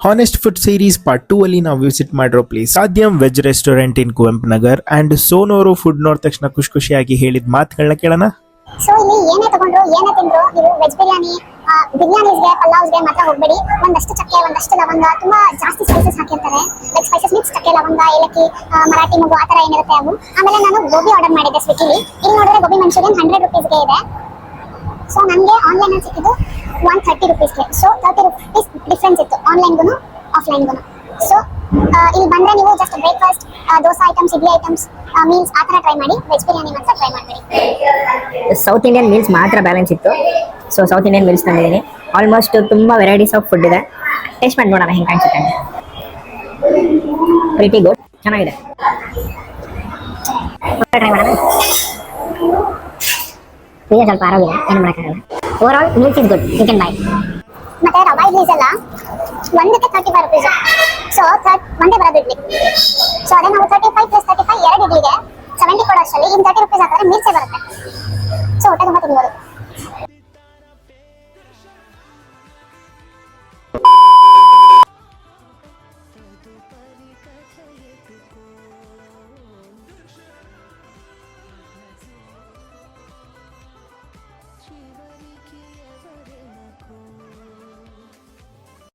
Honest food series part 2 ಅಲ್ಲಿ ನಾವು visit ಮಾಡಿರೋ place Sadhyam veg restaurant in Kuvempu Nagar and ಸೋನೋರು ಫುಡ್ ನೋಡಿದ ತಕ್ಷಣ ಖುಷಿಯಾಗಿ ಹೇಳಿದ ಮಾತುಗಳನ್ನ ಕೇಳೋಣ. ಸೊ ಇಲ್ಲಿ ಏನೇ ತಗೊಂಡ್ರು ಏನೇ ತಿಂದ್ರು ನೀವು ವೆಜ್ ಬಿರಿಯಾನಿ ಬಿರಿಯಾನೀಸ್ಗೆ ಪಲಾವ್ಸ್ಗೆ ಮಾತ್ರ ಹೋಗ್ಬೇಡಿ. ಒಂದಷ್ಟು ಚಕ್ಕೆ ಒಂದಷ್ಟು ಲವಂಗ ತುಂಬಾ ಜಾಸ್ತಿ ಸ್ಪೈಸಸ್ ಹಾಕಿರ್ತಾರೆ. ಲೈಕ್ ಸ್ಪೈಸಸ್ ಮಿಕ್ಸ್ ಚಕ್ಕೆ ಲವಂಗ ಏಲಕ್ಕಿ ಮರಾಠಿ ಮೊಗ್ಗು ಆ ಥರ ಏನಿರುತ್ತೆ ಅವು. ಆಮೇಲೆ ನಾನು ಗೋಬಿ ಆರ್ಡರ್ ಮಾಡಿದ್ದೆ ಸ್ವಿಗ್ಗಿಲಿ. ಇಲ್ಲಿ ನೋಡಿದ್ರೆ ಗೋಬಿ ಮಂಚೂರಿಯನ್ 100 rupeesಗೆ ಇದೆ. ಸೊ ನನಗೆ ಆನ್ಲೈನಲ್ಲಿ ಸಿಕ್ಕಿದ್ದು 130 rupeesಗೆ. ಸೊ 30 rupees ಡಿಫ್ರೆನ್ಸ್ ಇತ್ತು ಆನ್ಲೈನ್ಗೂ ಆಫ್ಲೈನ್ಗೂ. ಸೊ ಇಲ್ಲಿ ಬಂದರೆ ನೀವು just breakfast dosa items idli items meals ಆ ಥರ ಟ್ರೈ ಮಾಡಿ. ವೆಜ್ ಬಿರಿಯಾನಿ ಮಾತ್ರ ಟ್ರೈ ಮಾಡಬೇಡಿ. ಸೌತ್ ಇಂಡಿಯನ್ ಮೀಲ್ಸ್ ಮಾತ್ರ ಬ್ಯಾಲೆನ್ಸ್ ಇತ್ತು. ಸೊ ಸೌತ್ ಇಂಡಿಯನ್ ಮೀಲ್ಸ್ ತಂದಿದ್ದೀನಿ. ಆಲ್ಮೋಸ್ಟ್ ತುಂಬ ವೆರೈಟೀಸ್ ಆಫ್ ಫುಡ್ ಇದೆ. ಟೇಸ್ಟ್ ಮಾಡಿ ನೋಡೋಣ ಹೆಂಗೆ ಕಾಣಿಸುತ್ತೆ. ಪ್ರಿಟಿ ಗುಡ್, ಚೆನ್ನಾಗಿದೆ. ಟ್ರೈ ಮಾಡೋಣ. ಈಗ ಸ್ವಲ್ಪ ಆರೋಗ್ಯ ಏನು ಮಾಡೋಕ್ಕಾಗಲ್ಲ. Overall meals is good, you can buy. ಮತ್ತೆ ರವಾ ಇಡ್ಲೀಸ್ ಎಲ್ಲ ಒಂದಕ್ಕೆ 35 rupees. ಸೊ ಒಂದೇ ಬರೋದು ಇಡ್ಲಿ. ಸೊ ಅದೇ ನಾವು 35 + 35 ಎರಡು ಇಡ್ಲಿಗೆ 70 ಕೊಡೋ ಅಷ್ಟರಲ್ಲಿ ಇನ್ನು 30 rupees ಹಾಕಿದ್ರೆ ಮೀಲ್ಸೇ ಬರುತ್ತೆ. ಸೊ ಹೊಟ್ಟೆ ತುಂಬ ತಿನ್ಬೋದು.